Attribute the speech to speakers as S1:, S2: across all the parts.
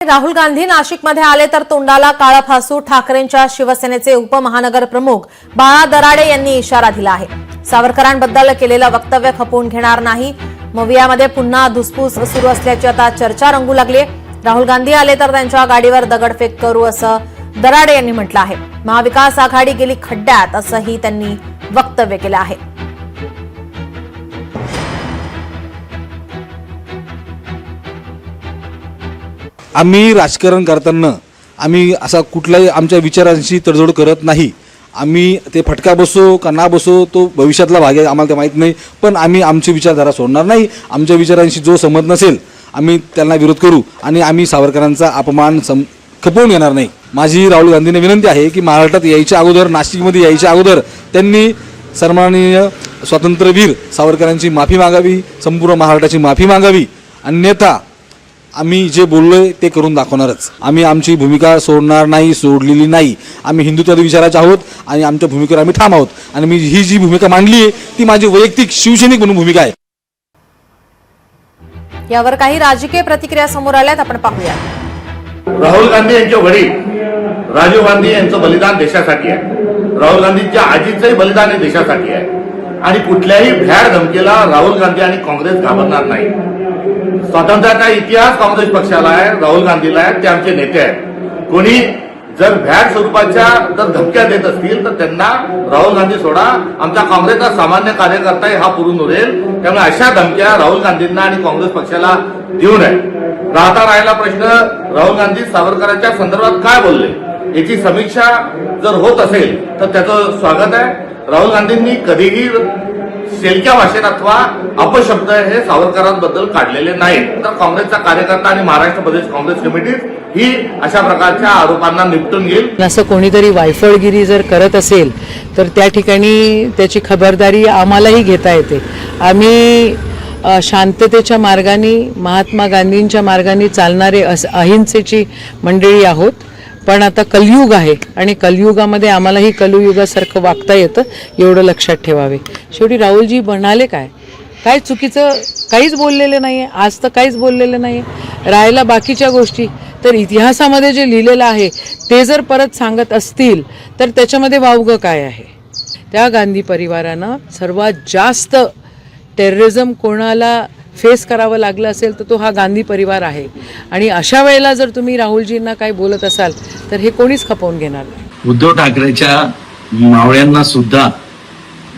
S1: राहुल गांधी नाशिकमध्ये आले तर तोंडाला काळा फासू, ठाकरेंच्या शिवसेनेचे उपमहानगर प्रमुख बाळा दराडे यांनी इशारा दिला आहे। सावरकरांबद्दल केलेलं वक्तव्य खपवून घेणार नाही। मवियामध्ये पुन्हा धुसफूस सुरू असल्याची आता चर्चा रंगू लागली। राहुल गांधी आले तर त्यांच्या गाडीवर दगडफेक करू असं दराडे यांनी म्हटलं आहे। महाविकास आघाडी गेली खड्ड्यात असंही त्यांनी वक्तव्य केलं आहे।
S2: आम्ही राजकारण करताना आम्ही असा कुठलाही आमच्या विचारांशी तडजोड करत नाही। आम्ही ते फटका बसो का ना बसो तो भविष्यातला भाग आहे, आम्हाला ते माहीत नाही, पण आम्ही आमची विचारधारा सोडणार नाही। आमच्या विचारांशी जो सहमत नसेल आम्ही त्यांना विरोध करू आणि आम्ही सावरकरांचा अपमान खपवून घेणार नाही। माझी राहुल गांधींना विनंती आहे की महाराष्ट्रात यायच्या अगोदर, नाशिकमध्ये यायच्या अगोदर त्यांनी सन्माननीय स्वातंत्र्यवीर सावरकरांची माफी मागावी, संपूर्ण महाराष्ट्राची माफी मागावी, अन्यथा आम्ही जे बोललोय ते करून दाखवणारच। आम्ही आमची भूमिका सोडणार नाही, सोडलेली नाही। आम्ही हिंदुत्वादी विचाराचे आहोत आणि आमच्या भूमिकेवर आम्ही ठाम आहोत आणि मी ही जी भूमिका मांडली आहे ती माझी वैयक्तिक शिवसैनिक म्हणून भूमिका आहे।
S1: यावर काही राजकीय प्रतिक्रिया समोर आल्यात, आपण पाहूया।
S3: राहुल गांधी यांचे वडील राजीव गांधी यांचं बलिदान देशासाठी आहे। राहुल गांधींच्या आजीचंही बलिदान हे देशासाठी आहे आणि कुठल्याही भ्याड धमकीला राहुल गांधी आणि काँग्रेस घाबरणार नाही। स्वातंत्र्याचा इतिहास काँग्रेस पक्षाला आहे, राहुल गांधीला आहे, ते आमचे नेते आहेत। कोणी जर भ्याड स्वरूपाच्या जर धमक्या देत असतील तर त्यांना राहुल गांधी सोडा, आमचा काँग्रेसचा सामान्य कार्यकर्ता हा पुरून उरेल। त्यामुळे अशा धमक्या राहुल गांधींना आणि काँग्रेस पक्षाला देऊ नये। राहिला प्रश्न, राहुल गांधी सावरकरांच्या संदर्भात काय बोलले याची समीक्षा जर होत असेल तर त्याचं स्वागत आहे। राहुल गांधींनी कधीही शेलक्या भाषेत अथवा अपशब्द हे सावरकरांबद्दल काढलेले नाहीत। तर काँग्रेसचा कार्यकर्ता आणि महाराष्ट्र प्रदेश काँग्रेस कमिटी ही अशा प्रकारच्या आरोपांना निपटून घेईल।
S4: असं कोणीतरी वायफळगिरी जर करत असेल तर त्या ठिकाणी त्याची खबरदारी आम्हालाही घेता येते। आम्ही शांततेच्या मार्गाने, महात्मा गांधींच्या मार्गाने चालणारे अहिंसेची मंडळी आहोत। पण आता कलयुग आहे आणि कलयुगामध्ये आम्हालाही कलयुगासारखं वागता येतं, एवढं लक्षात ठेवावे। शेवटी राहुलजी म्हणाले काय चुकीचं काहीच बोललेले नाही आहे, आज तर काहीच बोललेलं नाही आहे। राहिला बाकीच्या गोष्टी, तर इतिहासामध्ये जे लिहिलेलं आहे ते जर परत सांगत असतील तर त्याच्यामध्ये वावगं काय आहे? त्या गांधी परिवारानं सर्वात जास्त टेररिझम कोणाला फेस करावं लागलं असेल तर तो हा गांधी परिवार आहे आणि अशा वेळेला जर तुम्ही राहुलजींना काय बोलत असाल तर हे कोणीच खपवून घेणार नाही।
S5: उद्धव ठाकरेच्या मावळ्यांना सुद्धा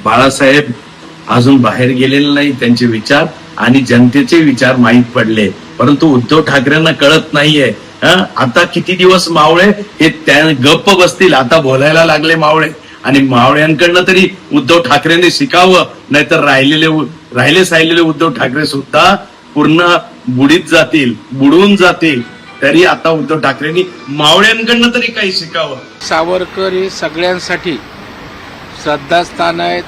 S5: बाळासाहेब अजून बाहेर गेलेले नाही, त्यांचे विचार आणि जनतेचे विचार माहीत पडले, परंतु उद्धव ठाकरेंना कळत नाहीये। आता किती दिवस मावळे हे त्या गप्प बसतील, आता बोलायला लागले मावळे आणि मावळ्यांकडनं तरी उद्धव ठाकरेंनी शिकावं, नाहीतर राहिलेले उद्धव ठाकरे सुद्धा पूर्ण बुडून जातील। तरी आता उद्धव ठाकरेंनी मावळ्यांकडनं तरी काही शिकावं।
S6: सावरकर हे सगळ्यांसाठी श्रद्धास्थान आहेत।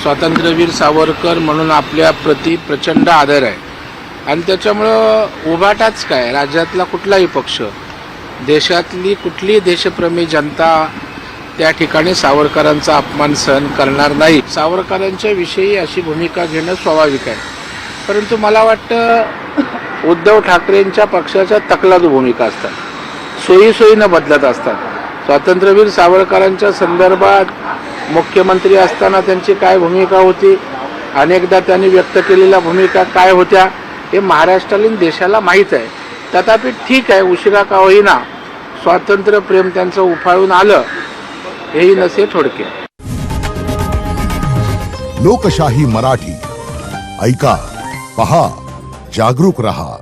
S6: स्वातंत्र्यवीर सावरकर म्हणून आपल्या प्रति प्रचंड आदर आहे आणि त्याच्यामुळं उभाटाच काय, राज्यातला कुठलाही पक्ष, देशातली कुठलीही देशप्रेमी जनता त्या ठिकाणी सावरकरांचा अपमान सहन करणार नाही। सावरकरांच्या विषयी अशी भूमिका घेणं स्वाभाविक आहे, परंतु मला वाटतं उद्धव ठाकरेंच्या पक्षाच्या तकलादू भूमिका असतात, सोयीनं बदलत असतात। स्वातंत्र्यवीर सावरकरांच्या संदर्भात मुख्यमंत्री असताना त्यांची काय भूमिका होती, अनेकदा त्यांनी व्यक्त केलेल्या भूमिका काय होत्या हे महाराष्ट्राला देशाला माहीत आहे। तथापि ठीक आहे, उशिरा का होईना स्वातंत्र्य प्रेम त्यांचं उफाळून आलं, हेही नसे थोडके।
S7: लोकशाही मराठी ऐका, पहा, जागरूक रहा।